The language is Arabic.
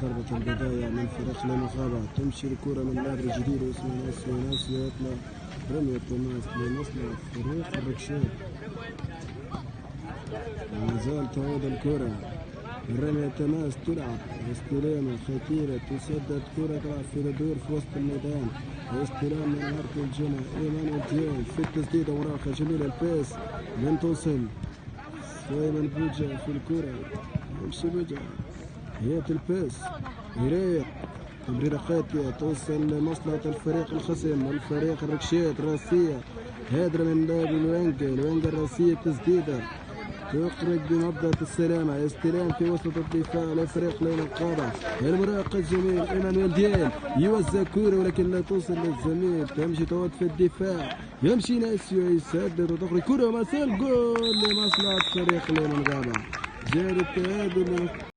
ضربة البداية من فريق المغابة. تمشي الكرة من لاعب جديد اسمه ناس يطلع رمية تماس لمصلحة فريق الركشات. مازال تعود الكرة، رمية تماس تلعب استلامة خطيرة، تسدد كرة تلعب في الدور في وسط الميدان. استلام من عرض الجنة ايمانويل ديانج في التسديدة وراقة جميلة الباس لن توصل. سليمان بوجا في الكرة، يمشي بوجا هيئة الباس يريق تمريرة خاطئة توصل لمصلحة الفريق الخصم الفريق الركشات. راسية هادرة من لاعب الوانجا الراسية تسديدة تخرج بمبدأ السلامة. استلام في وسط الدفاع لفريق المغابة. المراقب الجميل ايمانويل ديال يوزع كورة ولكن لا توصل للزميل. تمشي تعود في الدفاع، يمشي ناسيو يسدد وتخرج كورة ومازال جول لمصلحة فريق المغابة. جاب التعادل